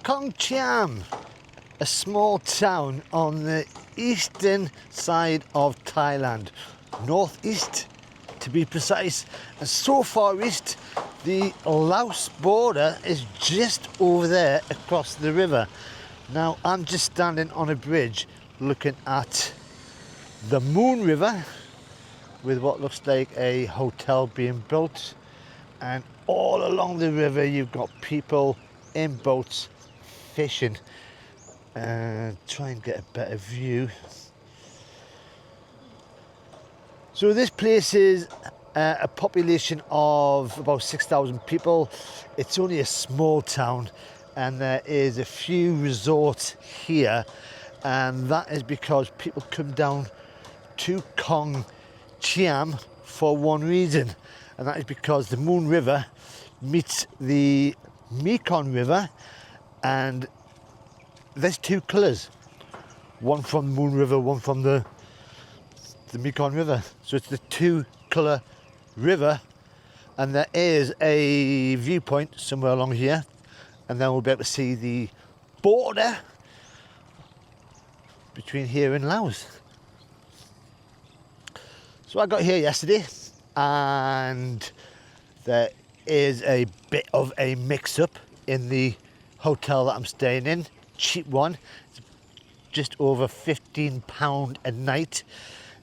Khong Chiam, a small town on the eastern side of Thailand, northeast to be precise, and so far east the Laos border is just over there across the river. Now I'm just standing on a bridge looking at the Mun River with what looks like a hotel being built, and all along the river you've got people in boats fishing. Try and get a better view. So this place is a population of about 6,000 people. It's only a small town, and there is a few resorts here, and that is because people come down to Khong Chiam for one reason, and that is because the Mun River meets the Mekong River, and there's two colours, one from the Mun River, one from the Mekong River. So it's the two colour river, and there is a viewpoint somewhere along here, and then we'll be able to see the border between here and Laos. So I got here yesterday, and there is a bit of a mix-up in the hotel that I'm staying in. Cheap one, it's just over £15 a night.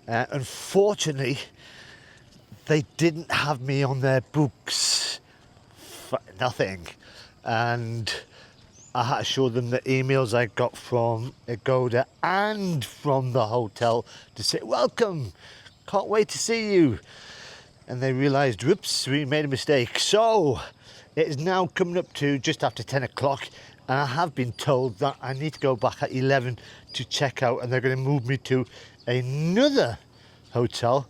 Unfortunately, they didn't have me on their books for nothing, and I had to show them the emails I got from Agoda and from the hotel to say welcome, can't wait to see you, and they realised, whoops, we made a mistake. So it is now coming up to just after 10 o'clock, and I have been told that I need to go back at 11 to check out, and they're going to move me to another hotel.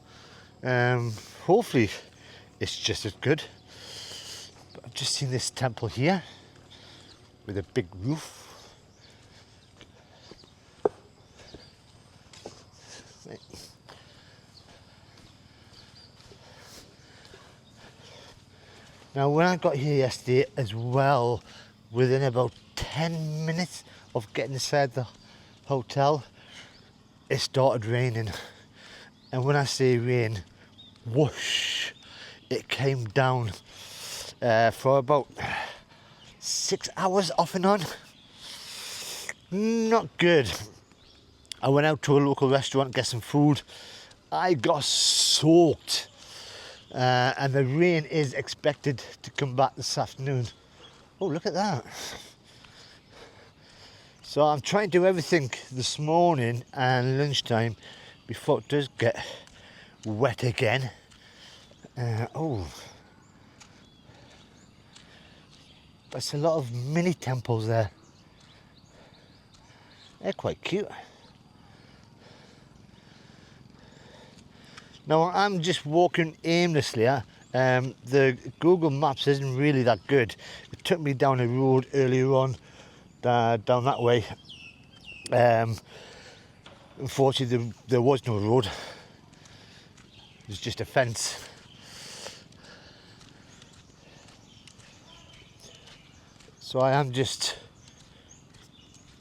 Hopefully it's just as good. But I've just seen this temple here with a big roof. Now when I got here yesterday as well, within about 10 minutes of getting inside the hotel, it started raining. And when I say rain, whoosh, it came down for about 6 hours off and on. Not good. I went out to a local restaurant to get some food. I got soaked. And the rain is expected to come back this afternoon. Oh, look at that. So I'm trying to do everything this morning and lunchtime before it does get wet again. Oh, there's a lot of mini temples there. They're quite cute. Now I'm just walking aimlessly. The Google Maps isn't really that good. It took me down a road earlier on, down that way. Unfortunately there was no road. It was just a fence. So I am just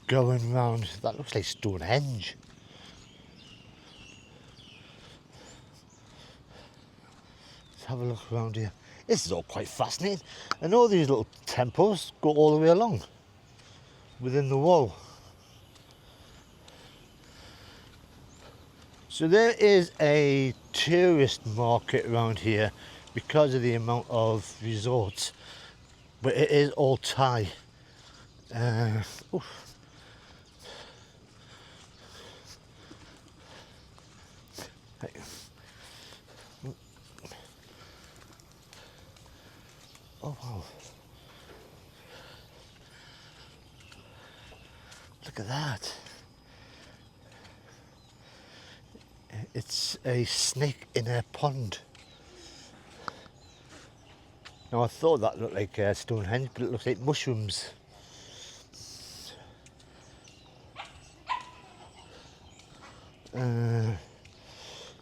going round. That looks like Stonehenge. Let's have a look around here. This is all quite fascinating. And all these little temples go all the way along within the wall. So there is a tourist market around here because of the amount of resorts, but it is all Thai. Oh wow. Look at that. It's a snake in a pond. Now I thought that looked like Stonehenge, but it looks like mushrooms.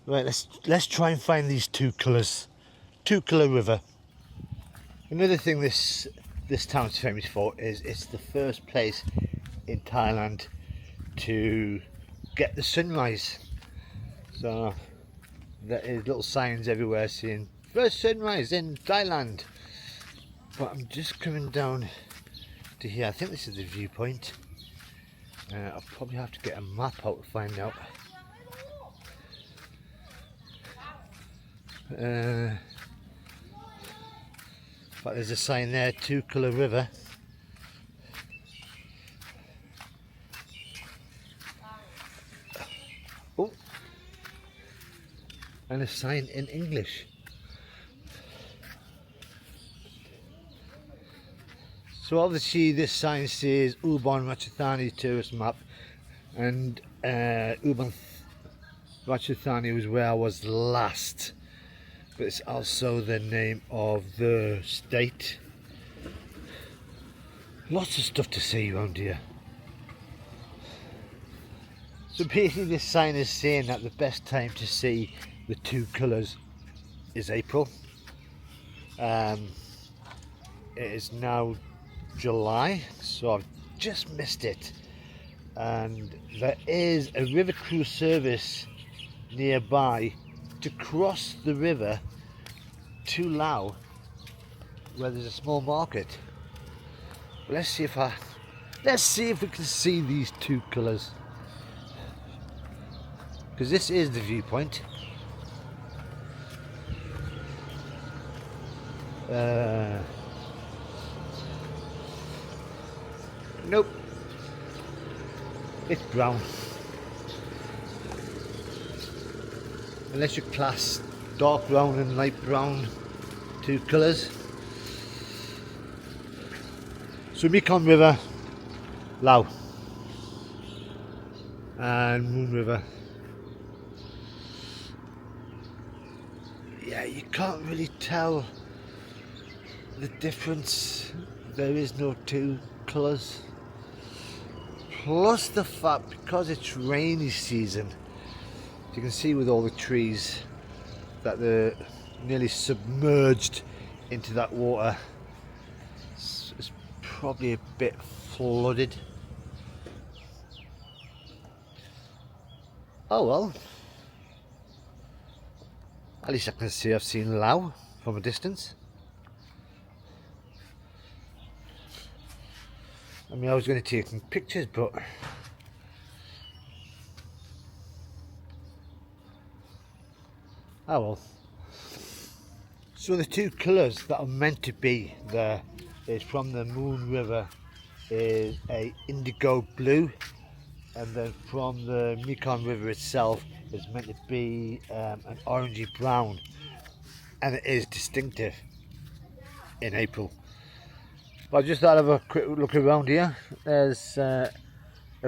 Right, let's try and find these two colours. Two colour river. Another thing this this town's famous for is it's the first place in Thailand to get the sunrise. So there is little signs everywhere saying first sunrise in Thailand. But I'm just coming down to here. I think this is the viewpoint. I'll probably have to get a map out to find out. But there's a sign there, Two Colour River. Oh, and a sign in English. So obviously this sign says Ubon Ratchathani tourist map, and Ubon Ratchathani was where I was last, but it's also the name of the state. Lots of stuff to see around here. So basically this sign is saying that the best time to see the two colours is April. It is now July, so I've just missed it. And there is a river cruise service nearby to cross the river to Laos, where there's a small market. But let's see if we can see these two colours, because this is the viewpoint. Nope, it's brown. Unless you class dark brown and light brown two colours. So Mekong River, Laos, and Mun River. Yeah, you can't really tell the difference. There is no two colours. Plus the fact, because it's rainy season, you can see with all the trees that they're nearly submerged into that water. It's probably a bit flooded. Oh well, at least I can see I've seen Laos from a distance. I mean, I was going to take some pictures, but oh well. So the two colours that are meant to be there is from the Mun River is a indigo blue, and then from the Mekong River itself is meant to be an orangey brown, and it is distinctive in April. I just thought I'd have a quick look around here. There's a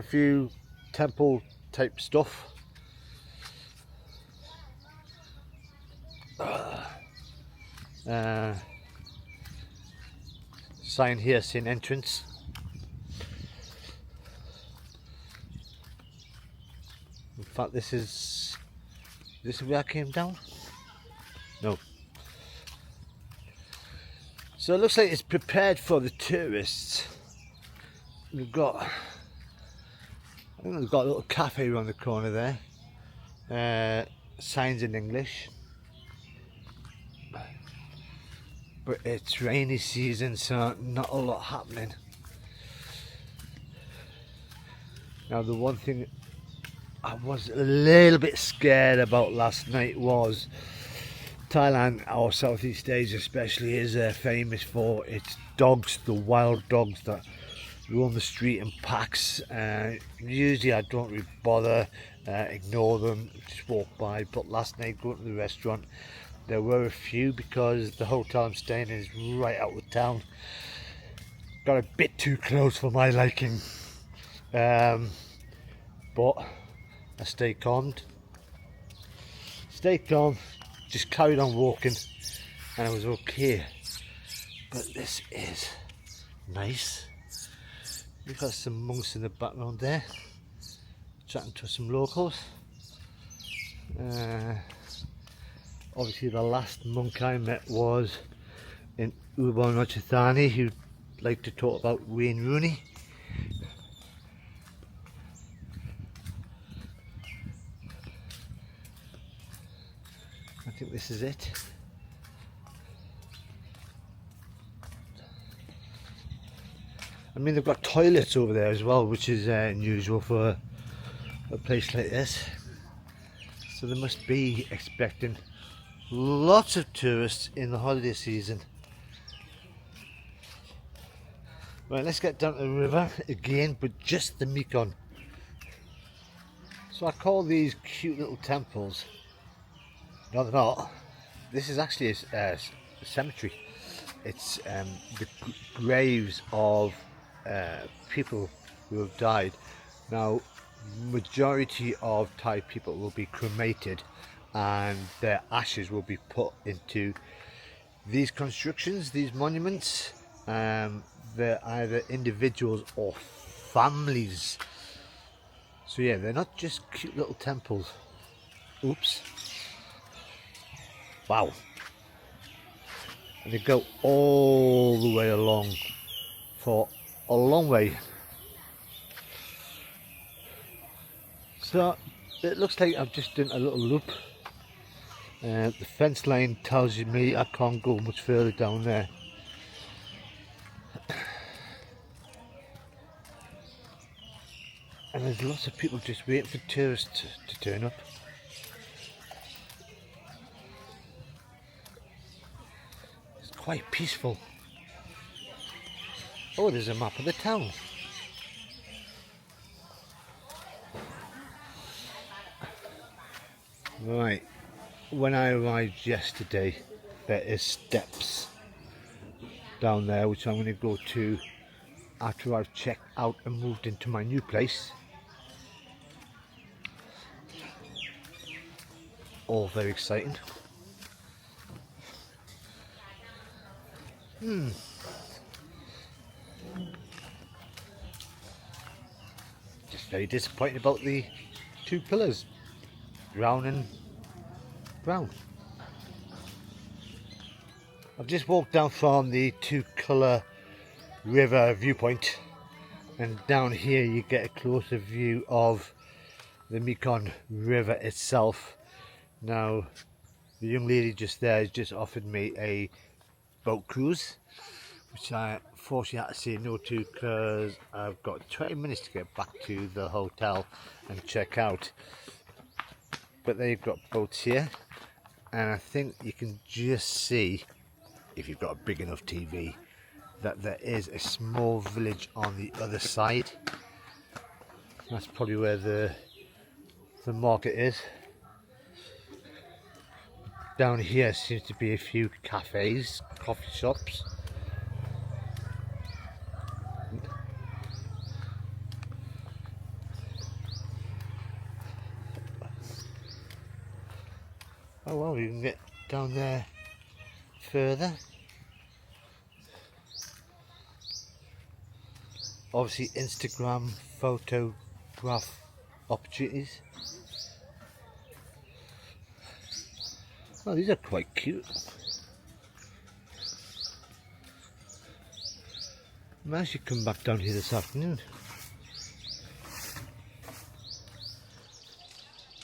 few temple type stuff. Sign here saying entrance. In fact, this is where I came down? No. So it looks like it's prepared for the tourists. We've got, I think we've got a little cafe around the corner there. Signs in English. But it's rainy season, so not a lot happening. Now the one thing I was a little bit scared about last night was Thailand, or Southeast Asia especially, is famous for its dogs, the wild dogs that roam the street in packs. Usually I don't really bother, ignore them, just walk by. But last night going to the restaurant, there were a few, because the hotel I'm staying in is right out of town. Got a bit too close for my liking. But I stayed calm, just carried on walking, and I was okay. But this is nice. We've got some monks in the background there, chatting to some locals. Obviously the last monk I met was in Ubon Ratchathani, who like to talk about Wayne Rooney. I think this is it. I mean, they've got toilets over there as well, which is unusual for a place like this. So they must be expecting lots of tourists in the holiday season. Right, let's get down to the river again, but just the Mekong. So I call these cute little temples. No, they're not. This is actually a cemetery. It's the graves of people who have died. Now, majority of Thai people will be cremated and their ashes will be put into these constructions, these monuments. They're either individuals or families. So yeah, they're not just cute little temples. Oops. Wow. And they go all the way along for a long way. So it looks like I've just done a little loop. The fence line tells me I can't go much further down there. And there's lots of people just waiting for tourists to turn up. It's quite peaceful. Oh, there's a map of the town. Right, when I arrived yesterday, there is steps down there which I'm going to go to after I've checked out and moved into my new place. All very exciting. Just very disappointed about the two pillars, brown and brown. I've just walked down from the two-colour river viewpoint, and down here you get a closer view of the Mekong River itself. Now, the young lady just there has just offered me a boat cruise, which I unfortunately had to say no to because I've got 20 minutes to get back to the hotel and check out. But they've got boats here, and I think you can just see, if you've got a big enough TV, that there is a small village on the other side. That's probably where the market is. Down here seems to be a few cafes, coffee shops. Oh well, you can get down there further. Obviously Instagram photograph opportunities. Oh, these are quite cute. I might actually come back down here this afternoon.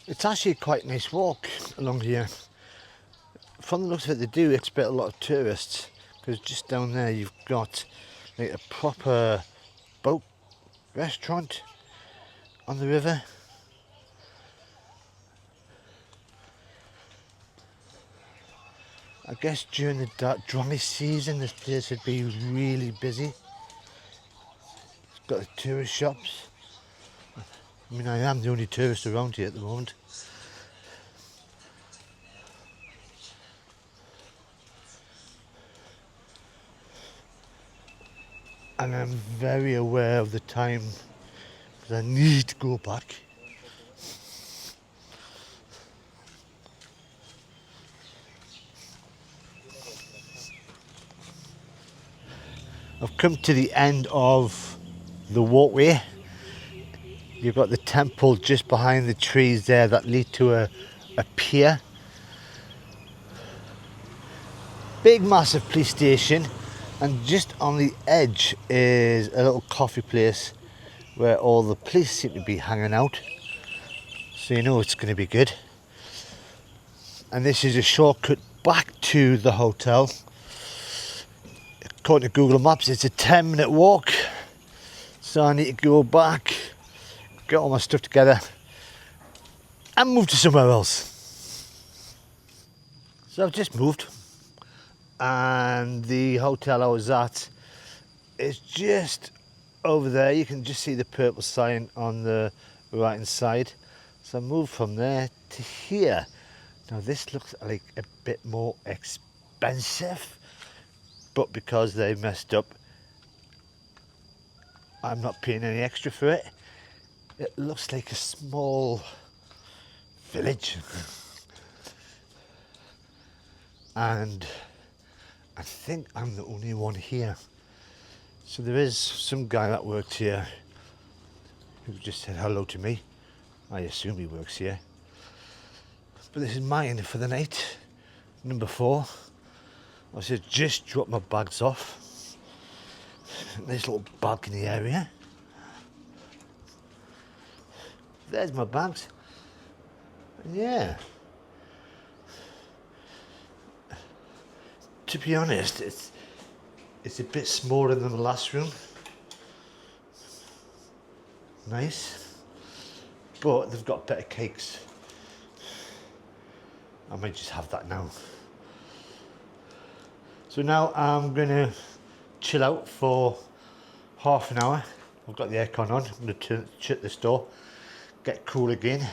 It's actually quite a nice walk along here. From the looks of it, they do expect a lot of tourists, because just down there you've got like a proper boat restaurant on the river. I guess during the dry season this place would be really busy. It's got the tourist shops. I mean, I am the only tourist around here at the moment. And I'm very aware of the time because I need to go back. I've come to the end of the walkway. You've got the temple just behind the trees there that lead to a pier. Big massive police station, And just on the edge is a little coffee place where all the police seem to be hanging out. So you know it's going to be good. And this is a shortcut back to the hotel. According to Google Maps, it's a 10-minute walk. So I need to go back, get all my stuff together and move to somewhere else. So I've just moved, and the hotel I was at is just over there. You can just see the purple sign on the right hand side. So I moved from there to here. Now this looks like a bit more expensive, but because they messed up, I'm not paying any extra for it. It looks like a small village. And I think I'm the only one here. So there is some guy that worked here who just said hello to me. I assume he works here. But this is mine for the night, number 4. I said just drop my bags off. Nice little balcony area. There's my bags. And yeah. To be honest, it's a bit smaller than the last room. Nice. But they've got better cakes. I might just have that now. So now I'm gonna chill out for half an hour. I've got the aircon on. I'm gonna shut this door, get cool again,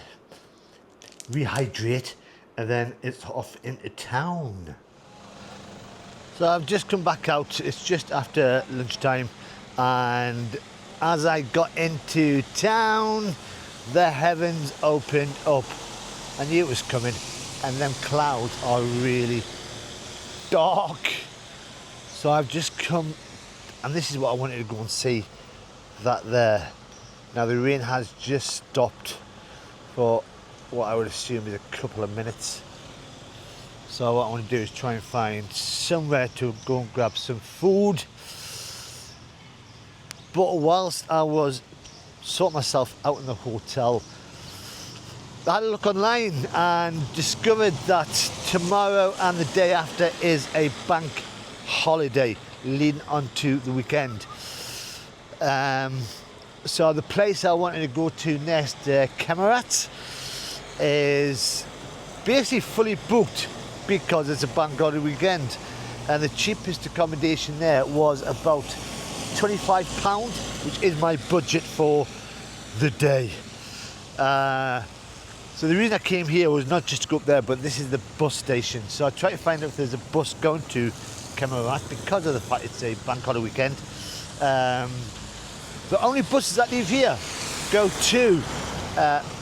rehydrate, and then it's off into town. So I've just come back out. It's just after lunchtime, and as I got into town, the heavens opened up. I knew it was coming, and them clouds are really dark. So I've just come, and this is what I wanted to go and see, that there. Now the rain has just stopped for what I would assume is a couple of minutes. So what I want to do is try and find somewhere to go and grab some food. But whilst I was sorting myself out in the hotel, I had a look online and discovered that tomorrow and the day after is a bank holiday leading onto the weekend. So the place I wanted to go to next, Kemarat, is basically fully booked because it's a bank holiday weekend, and the cheapest accommodation there was about £25, which is my budget for the day. So the reason I came here was not just to go up there, but this is the bus station. So I tried to find out if there's a bus going to Kemarat because of the fact it's a bank holiday weekend. The only buses that leave here go to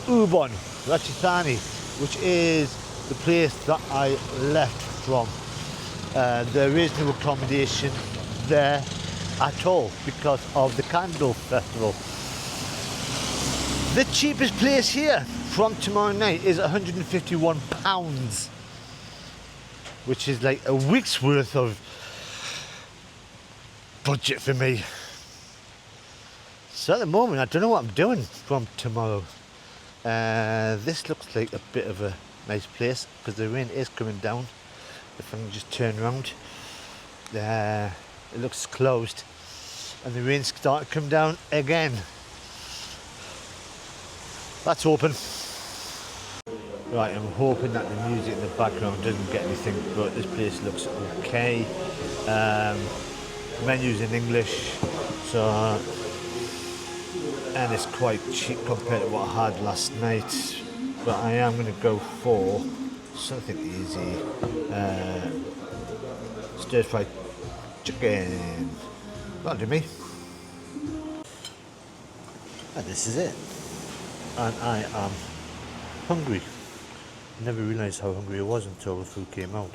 Ubon, Ratchathani, which is the place that I left from. There is no accommodation there at all because of the Candle Festival. The cheapest place here from tomorrow night is £151, which is like a week's worth of budget for me. So at the moment I don't know what I'm doing from tomorrow. This looks like a bit of a nice place because the rain is coming down. If I can just turn around, it looks closed and the rain's starting to come down again. That's open. Right, I'm hoping that the music in the background doesn't get anything, but this place looks okay. Menus in English, so and it's quite cheap compared to what I had last night. But I am going to go for something easy. Stir fried chicken. That'll do me. And this is it. And I am hungry. Never realised how hungry I was until the food came out.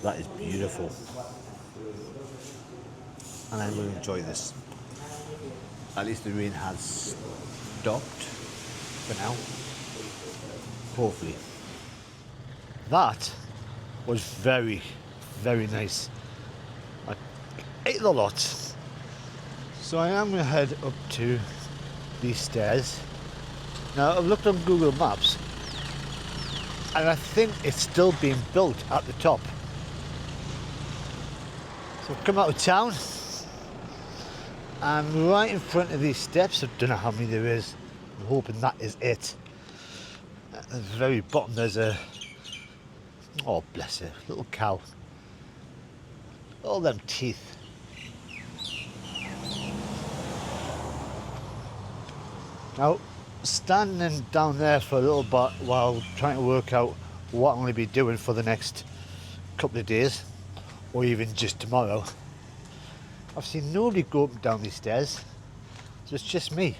That is beautiful. And I will enjoy this. At least the rain has stopped. for now. Hopefully. That was very, very nice. I ate a lot. So I am going to head up to these stairs. Now I've looked on Google Maps and I think it's still being built at the top. So I've come out of town. I'm right in front of these steps. I don't know how many there is. I'm hoping that is it. At the very bottom there's a, oh bless her, little cow. All them teeth. Now, standing down there for a little bit while trying to work out what I'm going to be doing for the next couple of days, or even just tomorrow, I've seen nobody go up and down these stairs, so it's just me.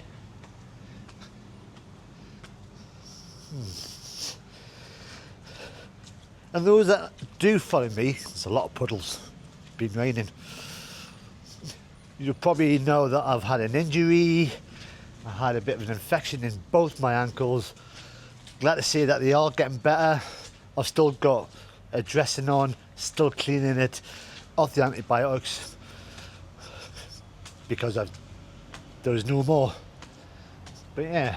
And those that do follow me, there's a lot of puddles, it's been raining. You probably know that I've had an injury. I had a bit of an infection in both my ankles. Glad to see that they are getting better. I've still got a dressing on, still cleaning it off the antibiotics because there was no more. But yeah,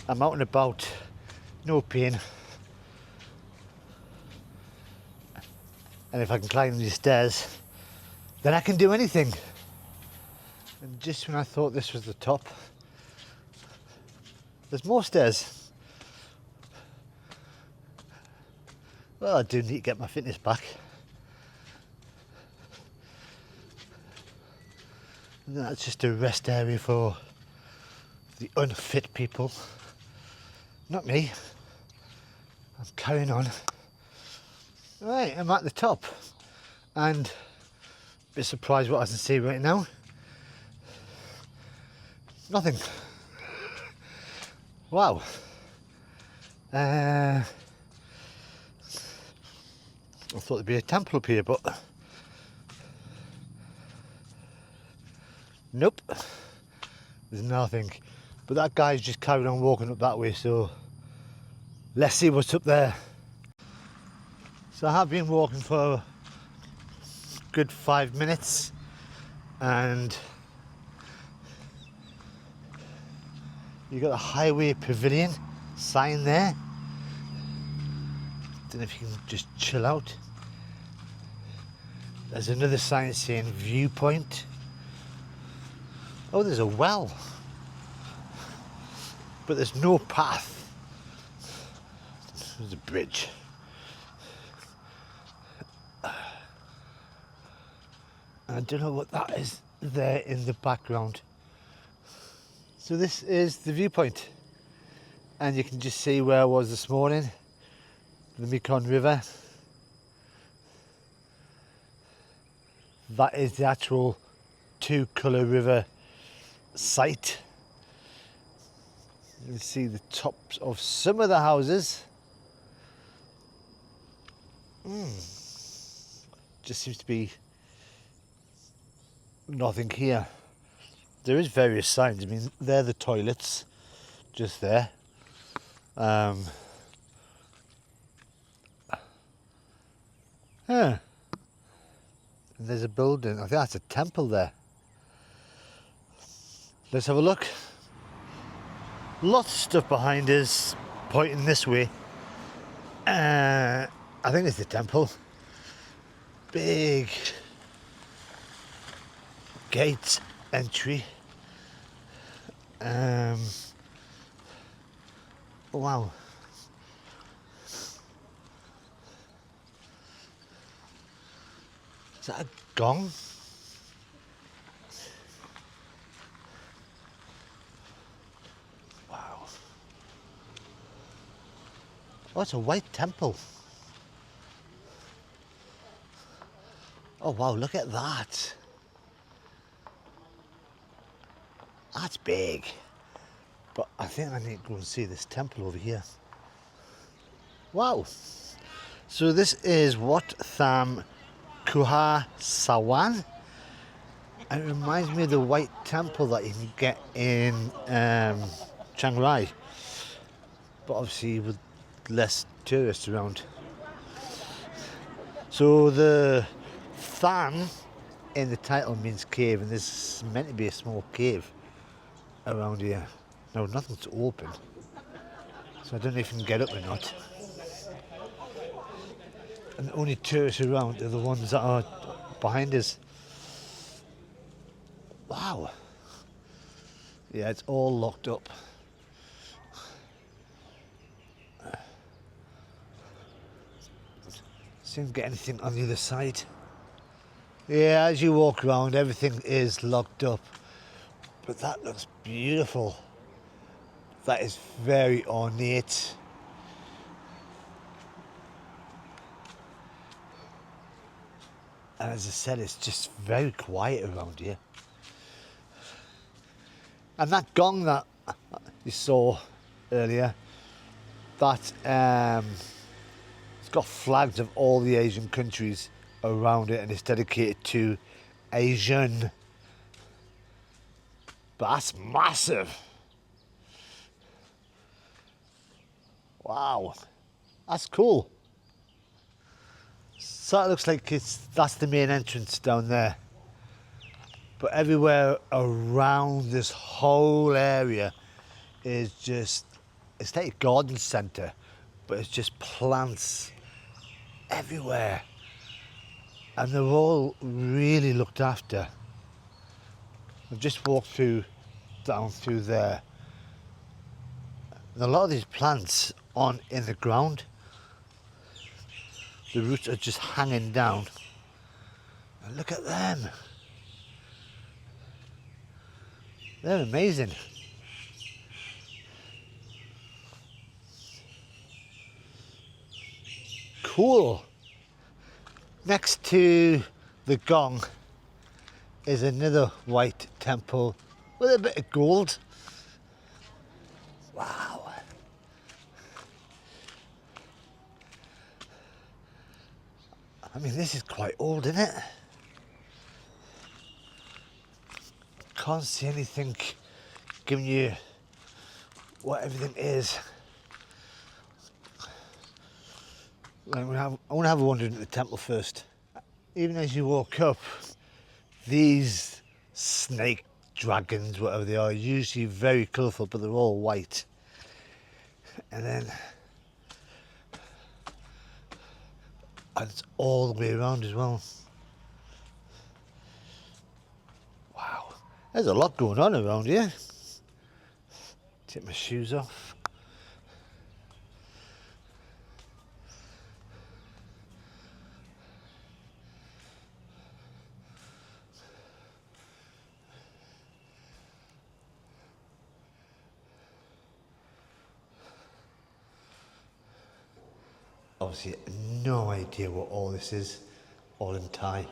I'm out and about, no pain. And if I can climb these stairs, then I can do anything. And just when I thought this was the top, there's more stairs. Well, I do need to get my fitness back. And that's just a rest area for the unfit people. Not me. I'm carrying on. Right, I'm at the top. And a bit surprised what I can see right now. Nothing. Wow. I thought there'd be a temple up here, but nope. There's nothing. But that guy's just carried on walking up that way, so let's see what's up there. So I have been walking for a good 5 minutes and you got a highway pavilion sign there. Don't know if you can just chill out. There's another sign saying viewpoint. Oh, there's a well. But there's no path. There's a bridge. I don't know what that is there in the background. So this is the viewpoint, and you can just see where I was this morning, the Mekong River. That is the actual two-colour river site. You can see the tops of some of the houses. Just seems to be nothing here. There is various signs. I mean, they're the toilets, just there. And there's a building. I think that's a temple there. Let's have a look. Lots of stuff behind us, pointing this way. I think it's the temple. Big gate entry. Wow. Is that a gong? Wow. Oh, it's a white temple. Oh wow, look at that. That's big. But I think I need to go and see this temple over here. Wow. So this is Wat Tham Kuha Sawan. And it reminds me of the white temple that you can get in Chiang Rai, but obviously with less tourists around. So the Than in the title means cave, and there's meant to be a small cave around here. Now nothing's open, so I don't know if you can get up or not. And the only tourists around are the ones that are behind us. Wow. Yeah, it's all locked up. See if we can get anything on the other side. Yeah, as you walk around, everything is locked up. But that looks beautiful. That is very ornate. And as I said, it's just very quiet around here. And that gong that you saw earlier, that it's got flags of all the Asian countries around it, and it's dedicated to Asian. But that's massive. Wow, that's cool. So it looks like that's the main entrance down there. But everywhere around this whole area is just, it's like a garden centre, but it's just plants everywhere. And they're all really looked after. I've just walked down through there. And a lot of these plants aren't in the ground. The roots are just hanging down. And look at them. They're amazing. Cool. Next to the gong is another white temple with a bit of gold. Wow. I mean, this is quite old, isn't it? Can't see anything giving you what everything is. I want to have a wander into the temple first. Even as you walk up, these snake dragons, whatever they are usually very colourful, but they're all white. And then, and it's all the way around as well. Wow, there's a lot going on around here. Take my shoes off. Obviously, no idea what all this is, all in Thai.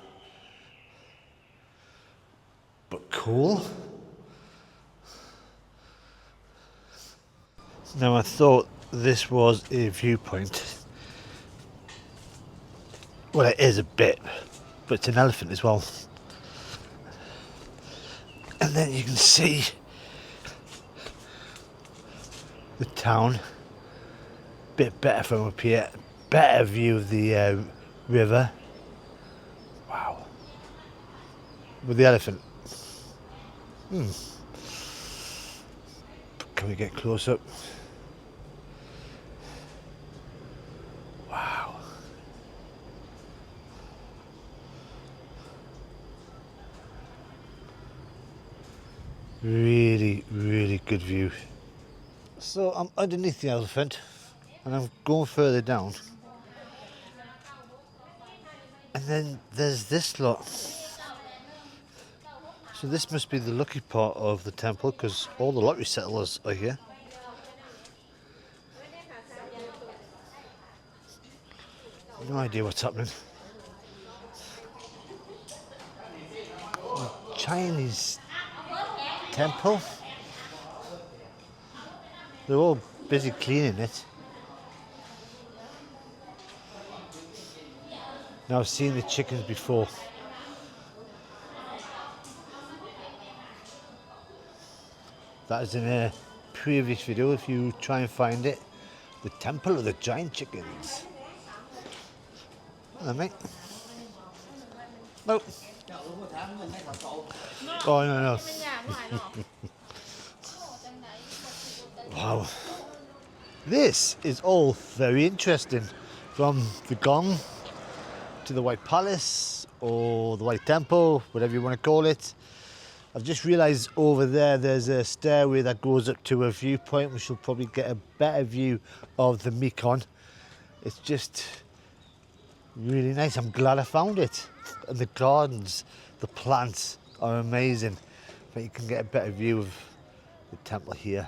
But cool. Now, I thought this was a viewpoint. Well, it is a bit, but it's an elephant as well. And then you can see the town. Bit better from up here. Better view of the river. Wow. With the elephant. Can we get close up? Wow. Really, really good view. So I'm underneath the elephant and I'm going further down. And then there's this lot. So this must be the lucky part of the temple because all the lottery settlers are here. No idea what's happening. Chinese temple. They're all busy cleaning it. Now I've seen the chickens before. That is in a previous video if you try and find it. The Temple of the Giant Chickens. Hello, mate. No. Oh, no. Wow. This is all very interesting. From the Gong to the White Palace or the White Temple, whatever you want to call it. I've just realised over there's a stairway that goes up to a viewpoint. We shall probably get a better view of the Mekong. It's just really nice. I'm glad I found it. And the gardens, the plants are amazing. But you can get a better view of the temple here.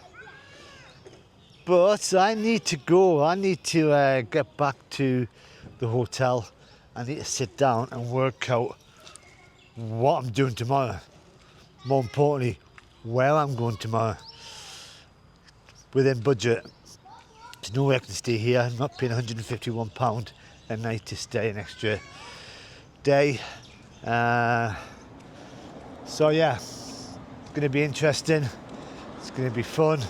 But I need to go. I need to get back to the hotel. I need to sit down and work out what I'm doing tomorrow. More importantly, where I'm going tomorrow. Within budget. There's no way I can stay here. I'm not paying £151 a night to stay an extra day. So yeah, it's going to be interesting. It's going to be fun.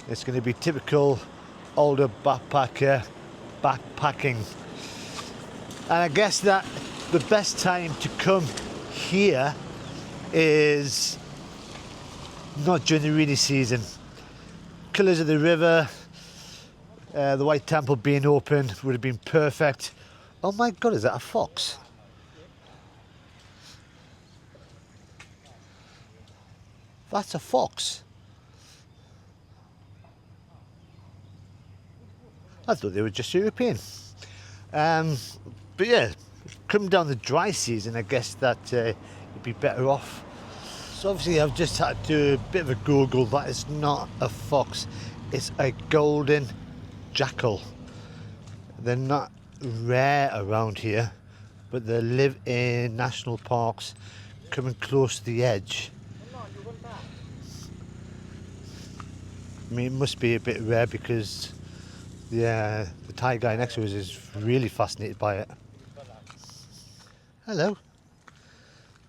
It's going to be typical older backpacking. And I guess that the best time to come here is not during the rainy season. Colours of the river, the White Temple being open would have been perfect. Oh my God, is that a fox? That's a fox. I thought they were just European. But yeah, coming down the dry season, I guess that you'd be better off. So obviously I've just had to do a bit of a Google. That is not a fox, it's a golden jackal. They're not rare around here, but they live in national parks, coming close to the edge. I mean, it must be a bit rare because the Thai guy next to us is really fascinated by it. Hello.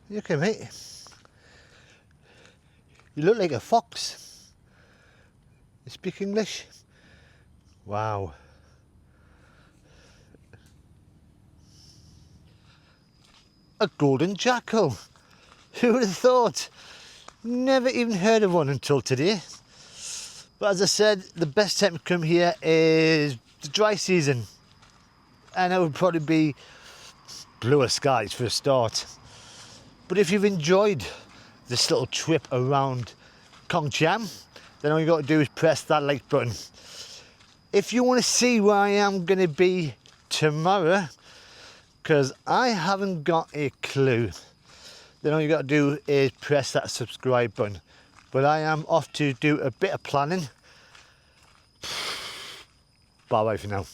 You okay, mate? You look like a fox. You speak English? Wow. A golden jackal. Who would have thought? Never even heard of one until today. But as I said, the best time to come here is the dry season. And it would probably be bluer skies for a start. But if you've enjoyed this little trip around Khong Chiam, then all you got to do is press that like button. If you want to see where I am going to be tomorrow, because I haven't got a clue, then all you got to do is press that subscribe button. But I am off to do a bit of planning. Bye bye for now.